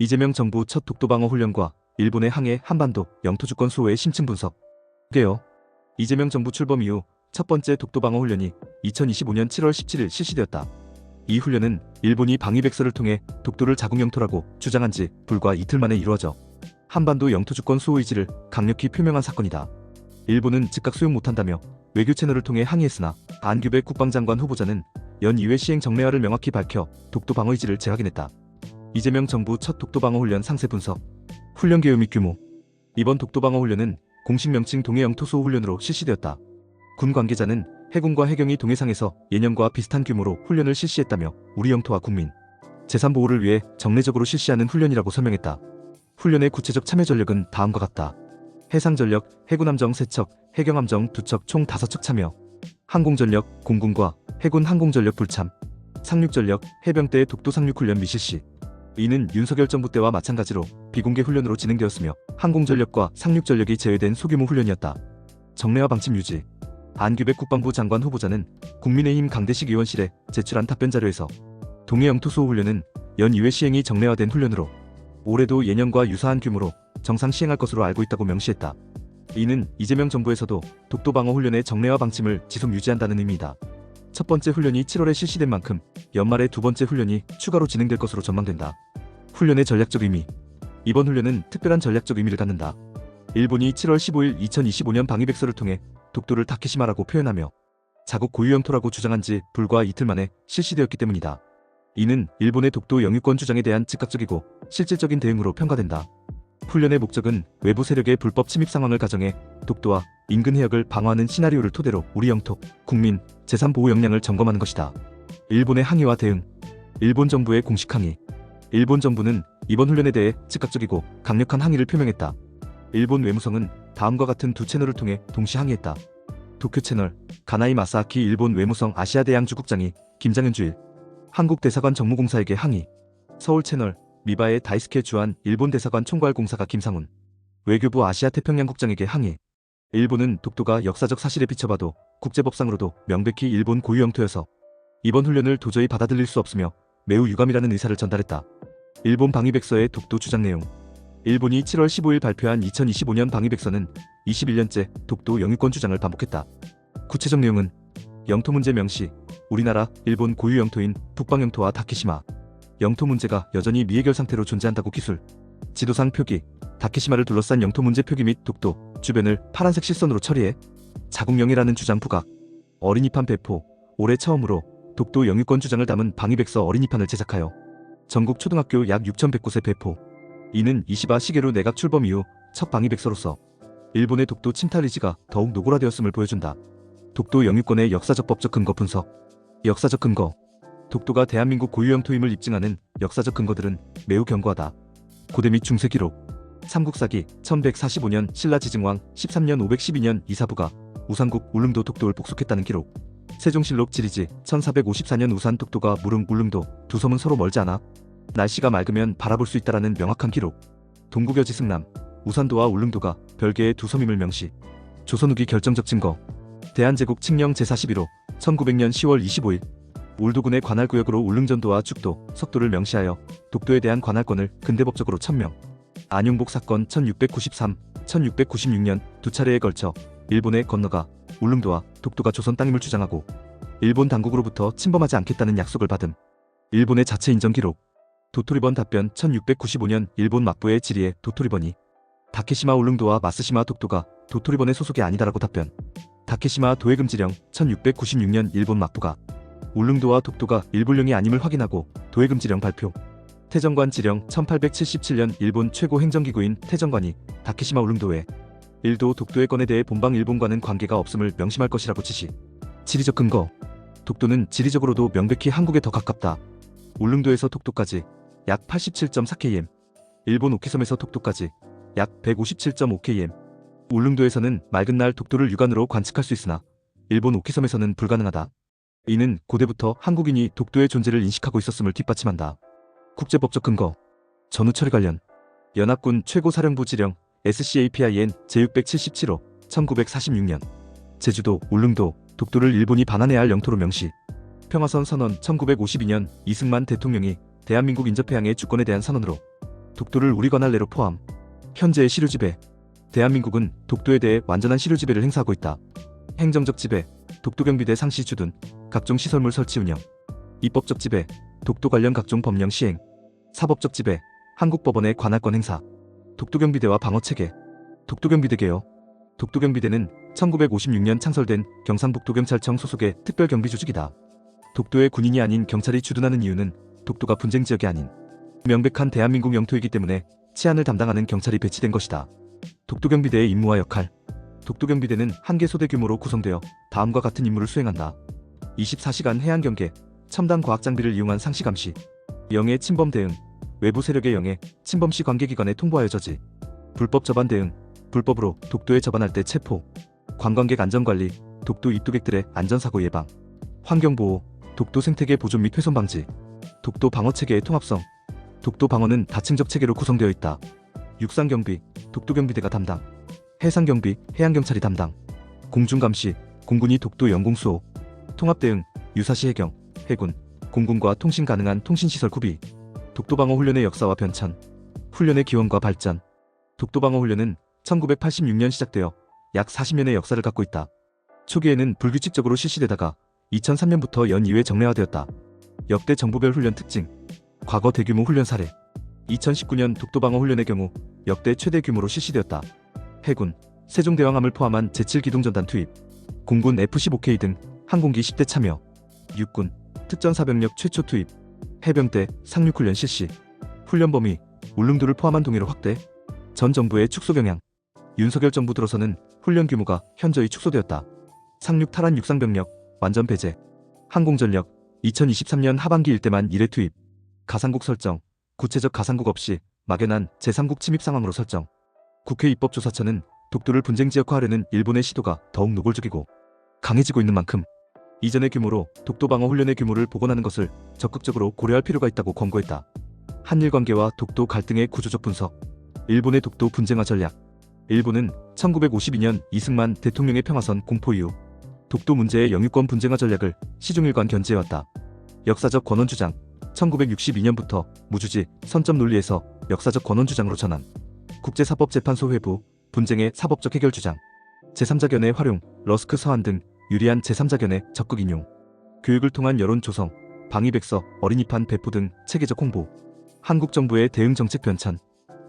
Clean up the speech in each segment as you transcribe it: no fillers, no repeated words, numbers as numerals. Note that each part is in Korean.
이재명 정부 첫 독도방어 훈련과 일본의 항해 한반도 영토 주권 수호의 심층 분석. 게요. 이재명 정부 출범 이후 첫 번째 독도방어 훈련이 2025년 7월 17일 실시되었다. 이 훈련은 일본이 방위백서를 통해 독도를 자국 영토라고 주장한 지 불과 이틀 만에 이루어져 한반도 영토 주권 수호 의지를 강력히 표명한 사건이다. 일본은 즉각 수용 못한다며 외교 채널을 통해 항의했으나 안규백 국방장관 후보자는 연 2회 시행 정례화를 명확히 밝혀 독도 방어 의지를 재확인했다. 이재명 정부 첫 독도방어 훈련 상세 분석. 훈련 개요 및 규모. 이번 독도방어 훈련은 공식 명칭 동해 영토 수호 훈련으로 실시되었다. 군 관계자는 해군과 해경이 동해상에서 예년과 비슷한 규모로 훈련을 실시했다며 우리 영토와 국민, 재산 보호를 위해 정례적으로 실시하는 훈련이라고 설명했다. 훈련의 구체적 참여 전력은 다음과 같다. 해상전력, 해군함정 3척, 해경함정 2척 총 5척 참여. 항공전력, 공군과 해군 항공전력 불참. 상륙전력, 해병대의 독도 상륙훈련 미실시. 이는 윤석열 정부 때와 마찬가지로 비공개 훈련으로 진행되었으며 항공전력과 상륙전력이 제외된 소규모 훈련이었다. 정례화 방침 유지. 안규백 국방부 장관 후보자는 국민의힘 강대식 의원실에 제출한 답변 자료에서 동해 영토 수호 훈련은 연 2회 시행이 정례화된 훈련으로 올해도 예년과 유사한 규모로 정상 시행할 것으로 알고 있다고 명시했다. 이는 이재명 정부에서도 독도 방어 훈련의 정례화 방침을 지속 유지한다는 의미이다. 첫 번째 훈련이 7월에 실시된 만큼 연말에 두 번째 훈련이 추가로 진행될 것으로 전망된다. 훈련의 전략적 의미. 이번 훈련은 특별한 전략적 의미를 갖는다. 일본이 7월 15일 2025년 방위백서를 통해 독도를 다케시마라고 표현하며 자국 고유 영토라고 주장한 지 불과 이틀 만에 실시되었기 때문이다. 이는 일본의 독도 영유권 주장에 대한 즉각적이고 실질적인 대응으로 평가된다. 훈련의 목적은 외부 세력의 불법 침입 상황을 가정해 독도와 인근 해역을 방어하는 시나리오를 토대로 우리 영토, 국민, 재산 보호 역량을 점검하는 것이다. 일본의 항의와 대응. 일본 정부의 공식 항의. 일본 정부는 이번 훈련에 대해 즉각적이고 강력한 항의를 표명했다. 일본 외무성은 다음과 같은 두 채널을 통해 동시 항의했다. 도쿄 채널, 가나이 마사아키 일본 외무성 아시아대양주 국장이 김장현 주일, 한국 대사관 정무공사에게 항의. 서울 채널, 미바의 다이스케 주한 일본 대사관 총괄공사가 김상훈, 외교부 아시아태평양 국장에게 항의. 일본은 독도가 역사적 사실에 비춰봐도 국제법상으로도 명백히 일본 고유 영토여서 이번 훈련을 도저히 받아들일 수 없으며 매우 유감이라는 의사를 전달했다. 일본 방위백서의 독도 주장 내용. 일본이 7월 15일 발표한 2025년 방위백서는 21년째 독도 영유권 주장을 반복했다. 구체적 내용은 영토 문제 명시, 우리나라, 일본 고유 영토인 북방영토와 다케시마, 영토 문제가 여전히 미해결 상태로 존재한다고 기술, 지도상 표기, 다케시마를 둘러싼 영토 문제 표기 및 독도 주변을 파란색 실선으로 처리해 자국영해라는 주장 부각, 어린이판 배포, 올해 처음으로 독도 영유권 주장을 담은 방위백서 어린이판을 제작하여 전국 초등학교 약 6,100곳에 배포. 이는 이시바 시게루 내각 출범 이후 첫 방위백서로서 일본의 독도 침탈 의지가 더욱 노골화되었음을 보여준다. 독도 영유권의 역사적 법적 근거 분석. 역사적 근거. 독도가 대한민국 고유 영토임을 입증하는 역사적 근거들은 매우 견고하다. 고대 및 중세 기록. 삼국사기 1145년 신라지증왕 13년 512년 이사부가 우산국 울릉도 독도를 복속했다는 기록. 세종실록 지리지 1454년 우산 독도가 무릉 울릉도 두 섬은 서로 멀지 않아 날씨가 맑으면 바라볼 수 있다라는 명확한 기록. 동국여지 승남 우산도와 울릉도가 별개의 두 섬임을 명시. 조선 후기 결정적 증거. 대한제국 칙령 제41호 1900년 10월 25일 울도군의 관할구역으로 울릉전도와 죽도, 석도를 명시하여 독도에 대한 관할권을 근대법적으로 천명. 안용복 사건 1693, 1696년 두 차례에 걸쳐 일본에 건너가 울릉도와 독도가 조선 땅임을 주장하고 일본 당국으로부터 침범하지 않겠다는 약속을 받음. 일본의 자체 인정 기록. 도토리번 답변 1695년 일본 막부의 지리에 도토리번이 다케시마 울릉도와 마쓰시마 독도가 도토리번의 소속이 아니다라고 답변. 다케시마 도해금지령 1696년 일본 막부가 울릉도와 독도가 일본령이 아님을 확인하고 도해금지령 발표. 태정관 지령 1877년 일본 최고 행정기구인 태정관이 다케시마 울릉도에 일도 독도의 건에 대해 본방 일본과는 관계가 없음을 명심할 것이라고 지시. 지리적 근거. 독도는 지리적으로도 명백히 한국에 더 가깝다. 울릉도에서 독도까지 약 87.4km, 일본 오키섬에서 독도까지 약 157.5km. 울릉도에서는 맑은 날 독도를 육안으로 관측할 수 있으나 일본 오키섬에서는 불가능하다. 이는 고대부터 한국인이 독도의 존재를 인식하고 있었음을 뒷받침한다. 국제법적 근거. 전후 처리 관련. 연합군 최고사령부 지령 SCAPIN 제677호 1946년 제주도, 울릉도, 독도를 일본이 반환해야 할 영토로 명시. 평화선 선언 1952년 이승만 대통령이 대한민국 인접해양의 주권에 대한 선언으로 독도를 우리 관할 내로 포함. 현재의 시류 지배. 대한민국은 독도에 대해 완전한 시류 지배를 행사하고 있다. 행정적 지배. 독도경비대 상시 주둔, 각종 시설물 설치 운영. 입법적 지배. 독도 관련 각종 법령 시행. 사법적 지배. 한국법원의 관할권 행사. 독도경비대와 방어체계. 독도경비대 개요. 독도경비대는 1956년 창설된 경상북도경찰청 소속의 특별경비조직이다. 독도의 군인이 아닌 경찰이 주둔하는 이유는 독도가 분쟁지역이 아닌 명백한 대한민국 영토이기 때문에 치안을 담당하는 경찰이 배치된 것이다. 독도경비대의 임무와 역할. 독도경비대는 한 개 소대 규모로 구성되어 다음과 같은 임무를 수행한다. 24시간 해양경계, 첨단 과학장비를 이용한 상시감시, 영해 침범 대응, 외부 세력의 영해, 침범 시 관계기관에 통보하여 저지, 불법 접안 대응, 불법으로 독도에 접안할 때 체포, 관광객 안전관리, 독도 입도객들의 안전사고 예방, 환경보호, 독도 생태계 보존 및 훼손 방지, 독도 방어체계의 통합성. 독도 방어는 다층적 체계로 구성되어 있다. 육상경비, 독도경비대가 담당, 해상경비, 해양경찰이 담당, 공중감시, 공군이 독도 영공수호, 통합대응, 유사시 해경, 해군, 공군과 통신 가능한 통신시설 구비, 독도방어훈련의 역사와 변천, 훈련의 기원과 발전. 독도방어훈련은 1986년 시작되어 약 40년의 역사를 갖고 있다. 초기에는 불규칙적으로 실시되다가 2003년부터 연이회 정례화되었다. 역대 정부별 훈련 특징. 과거 대규모 훈련 사례. 2019년 독도방어훈련의 경우 역대 최대 규모로 실시되었다. 해군, 세종대왕함을 포함한 제7기동전단 투입, 공군 F-15K 등 항공기 10대 참여, 육군, 특전사병력 최초 투입, 해병대 상륙훈련 실시, 훈련 범위, 울릉도를 포함한 동해로 확대, 전 정부의 축소 경향. 윤석열 정부 들어서는 훈련 규모가 현저히 축소되었다. 상륙 탈환 육상병력 완전 배제, 항공전력 2023년 하반기 일대만 1회 투입, 가상국 설정, 구체적 가상국 없이 막연한 제3국 침입 상황으로 설정. 국회 입법조사처는 독도를 분쟁지역화하려는 일본의 시도가 더욱 노골적이고 강해지고 있는 만큼 이전의 규모로 독도방어훈련의 규모를 복원하는 것을 적극적으로 고려할 필요가 있다고 권고했다. 한일관계와 독도 갈등의 구조적 분석. 일본의 독도 분쟁화 전략. 일본은 1952년 이승만 대통령의 평화선 공포 이후 독도 문제의 영유권 분쟁화 전략을 시중일관 견지해왔다. 역사적 권원 주장. 1962년부터 무주지, 선점 논리에서 역사적 권원 주장으로 전환. 국제사법재판소 회부, 분쟁의 사법적 해결 주장. 제3자견의 활용, 러스크 서한 등 유리한 제3자견의 적극 인용. 교육을 통한 여론 조성, 방위백서, 어린이판 배포 등 체계적 홍보. 한국 정부의 대응 정책 변천.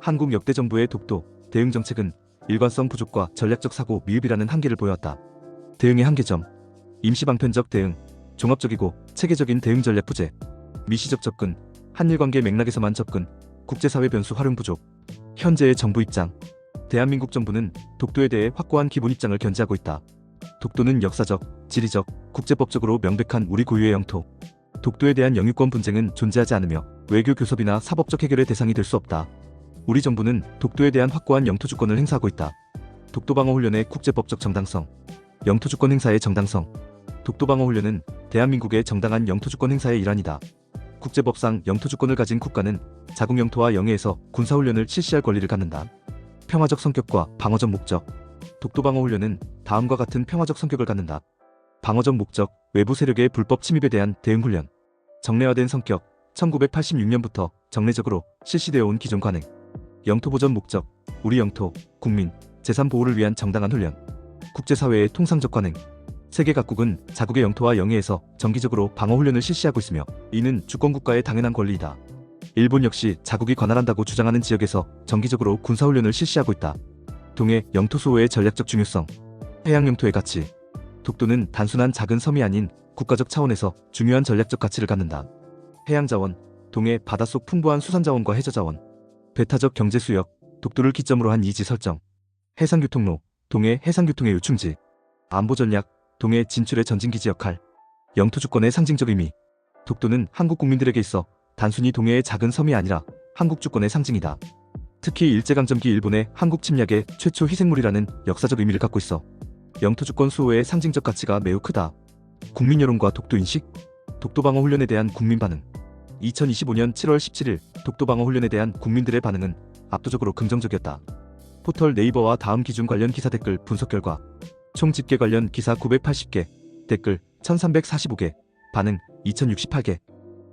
한국 역대 정부의 독도 대응 정책은 일관성 부족과 전략적 사고 미흡이라는 한계를 보여왔다. 대응의 한계점. 임시방편적 대응, 종합적이고 체계적인 대응 전략 부재. 미시적 접근, 한일관계 맥락에서만 접근, 국제사회 변수 활용 부족. 현재의 정부 입장. 대한민국 정부는 독도에 대해 확고한 기본 입장을 견지하고 있다. 독도는 역사적, 지리적, 국제법적으로 명백한 우리 고유의 영토. 독도에 대한 영유권 분쟁은 존재하지 않으며 외교 교섭이나 사법적 해결의 대상이 될 수 없다. 우리 정부는 독도에 대한 확고한 영토 주권을 행사하고 있다. 독도방어훈련의 국제법적 정당성. 영토 주권 행사의 정당성. 독도방어훈련은 대한민국의 정당한 영토 주권 행사의 일환이다. 국제법상 영토 주권을 가진 국가는 자국 영토와 영해에서 군사훈련을 실시할 권리를 갖는다. 평화적 성격과 방어적 목적. 독도방어훈련은 다음과 같은 평화적 성격을 갖는다. 방어적 목적, 외부 세력의 불법 침입에 대한 대응훈련. 정례화된 성격, 1986년부터 정례적으로 실시되어 온 기존 관행. 영토보전 목적, 우리 영토, 국민, 재산 보호를 위한 정당한 훈련. 국제사회의 통상적 관행. 세계 각국은 자국의 영토와 영해에서 정기적으로 방어훈련을 실시하고 있으며 이는 주권국가의 당연한 권리이다. 일본 역시 자국이 관할한다고 주장하는 지역에서 정기적으로 군사훈련을 실시하고 있다. 동해 영토 수호의 전략적 중요성. 해양 영토의 가치. 독도는 단순한 작은 섬이 아닌 국가적 차원에서 중요한 전략적 가치를 갖는다. 해양자원, 동해 바닷속 풍부한 수산자원과 해저자원. 배타적 경제수역, 독도를 기점으로 한 이지 설정. 해상교통로, 동해 해상교통의 요충지. 안보전략, 동해 진출의 전진기지 역할. 영토주권의 상징적 의미. 독도는 한국 국민들에게 있어 단순히 동해의 작은 섬이 아니라 한국 주권의 상징이다. 특히 일제강점기 일본의 한국 침략의 최초 희생물이라는 역사적 의미를 갖고 있어 영토주권 수호의 상징적 가치가 매우 크다. 국민 여론과 독도인식. 독도방어훈련에 대한 국민 반응. 2025년 7월 17일 독도방어훈련에 대한 국민들의 반응은 압도적으로 긍정적이었다. 포털 네이버와 다음 기준 관련 기사 댓글 분석 결과 총 집계 관련 기사 980개, 댓글 1345개, 반응 2068개.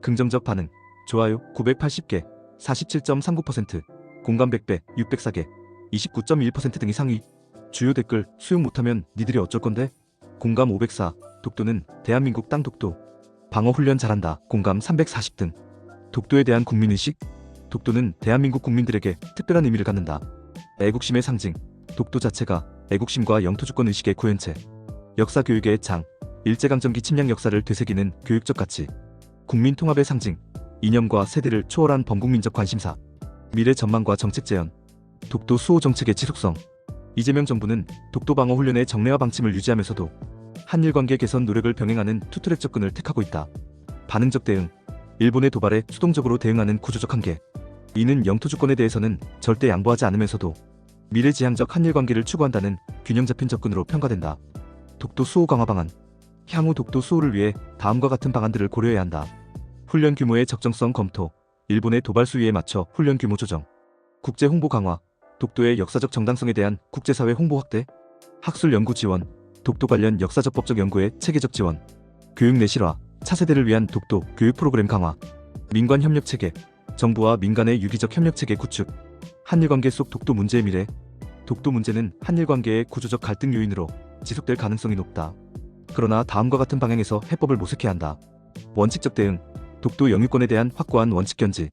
긍정적 반응, 좋아요 980개, 47.39%, 공감 100배, 604개, 29.1% 등이 상위. 주요 댓글 수용 못하면 니들이 어쩔 건데? 공감 504, 독도는 대한민국 땅 독도. 방어 훈련 잘한다. 공감 340 등. 독도에 대한 국민의식? 독도는 대한민국 국민들에게 특별한 의미를 갖는다. 애국심의 상징. 독도 자체가 애국심과 영토주권 의식의 구현체. 역사 교육의 장. 일제강점기 침략 역사를 되새기는 교육적 가치. 국민 통합의 상징. 이념과 세대를 초월한 범국민적 관심사. 미래 전망과 정책 재현. 독도 수호 정책의 지속성. 이재명 정부는 독도 방어 훈련의 정례화 방침을 유지하면서도 한일 관계 개선 노력을 병행하는 투트랙 접근을 택하고 있다. 반응적 대응. 일본의 도발에 수동적으로 대응하는 구조적 한계. 이는 영토 주권에 대해서는 절대 양보하지 않으면서도 미래지향적 한일 관계를 추구한다는 균형 잡힌 접근으로 평가된다. 독도 수호 강화 방안. 향후 독도 수호를 위해 다음과 같은 방안들을 고려해야 한다. 훈련 규모의 적정성 검토. 일본의 도발 수위에 맞춰 훈련 규모 조정. 국제 홍보 강화. 독도의 역사적 정당성에 대한 국제사회 홍보 확대. 학술 연구 지원. 독도 관련 역사적 법적 연구의 체계적 지원. 교육 내실화. 차세대를 위한 독도 교육 프로그램 강화. 민관 협력 체계. 정부와 민간의 유기적 협력 체계 구축. 한일 관계 속 독도 문제의 미래. 독도 문제는 한일 관계의 구조적 갈등 요인으로 지속될 가능성이 높다. 그러나 다음과 같은 방향에서 해법을 모색해야 한다. 원칙적 대응. 독도 영유권에 대한 확고한 원칙 견지.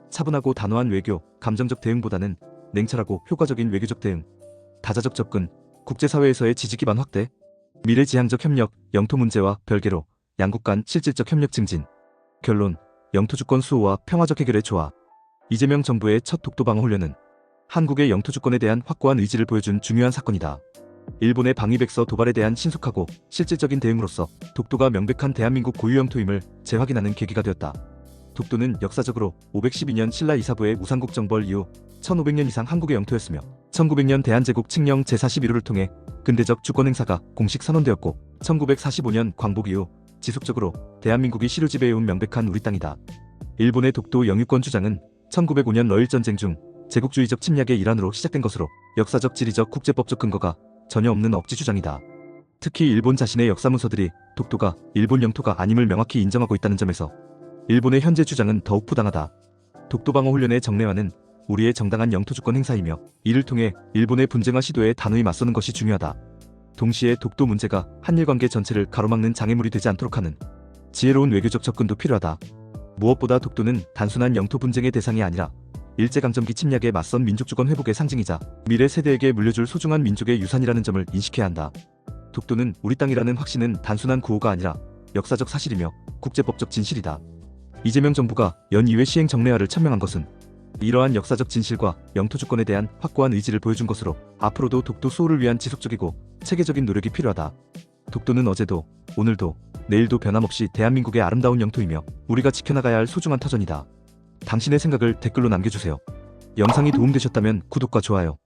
차분하고 단호한 외교, 감정적 대응보다는 냉철하고 효과적인 외교적 대응. 다자적 접근. 국제사회에서의 지지 기반 확대. 미래지향적 협력, 영토 문제와 별개로 양국 간 실질적 협력 증진. 결론. 영토주권 수호와 평화적 해결의 조화. 이재명 정부의 첫 독도 방어 훈련은 한국의 영토주권에 대한 확고한 의지를 보여준 중요한 사건이다. 일본의 방위백서 도발에 대한 신속하고 실질적인 대응으로서 독도가 명백한 대한민국 고유 영토임을 재확인하는 계기가 되었다. 독도는 역사적으로 512년 신라 이사부의 무상국 정벌 이후 1500년 이상 한국의 영토였으며 1900년 대한제국 칙령 제41호를 통해 근대적 주권 행사가 공식 선언되었고 1945년 광복 이후 지속적으로 대한민국이 시루지배해온 명백한 우리 땅이다. 일본의 독도 영유권 주장은 1905년 러일전쟁 중 제국주의적 침략의 일환으로 시작된 것으로 역사적 지리적 국제법적 근거가 전혀 없는 억지 주장이다. 특히 일본 자신의 역사문서들이 독도가 일본 영토가 아님을 명확히 인정하고 있다는 점에서 일본의 현재 주장은 더욱 부당하다. 독도 방어 훈련의 정례화는 우리의 정당한 영토주권 행사이며 이를 통해 일본의 분쟁화 시도에 단호히 맞서는 것이 중요하다. 동시에 독도 문제가 한일 관계 전체를 가로막는 장애물이 되지 않도록 하는 지혜로운 외교적 접근도 필요하다. 무엇보다 독도는 단순한 영토 분쟁의 대상이 아니라 일제강점기 침략에 맞선 민족주권 회복의 상징이자 미래 세대에게 물려줄 소중한 민족의 유산이라는 점을 인식해야 한다. 독도는 우리 땅이라는 확신은 단순한 구호가 아니라 역사적 사실이며 국제법적 진실이다. 이재명 정부가 연 2회 시행 정례화를 천명한 것은 이러한 역사적 진실과 영토주권에 대한 확고한 의지를 보여준 것으로 앞으로도 독도 수호를 위한 지속적이고 체계적인 노력이 필요하다. 독도는 어제도, 오늘도, 내일도 변함없이 대한민국의 아름다운 영토이며 우리가 지켜나가야 할 소중한 터전이다. 당신의 생각을 댓글로 남겨주세요. 영상이 도움되셨다면 구독과 좋아요,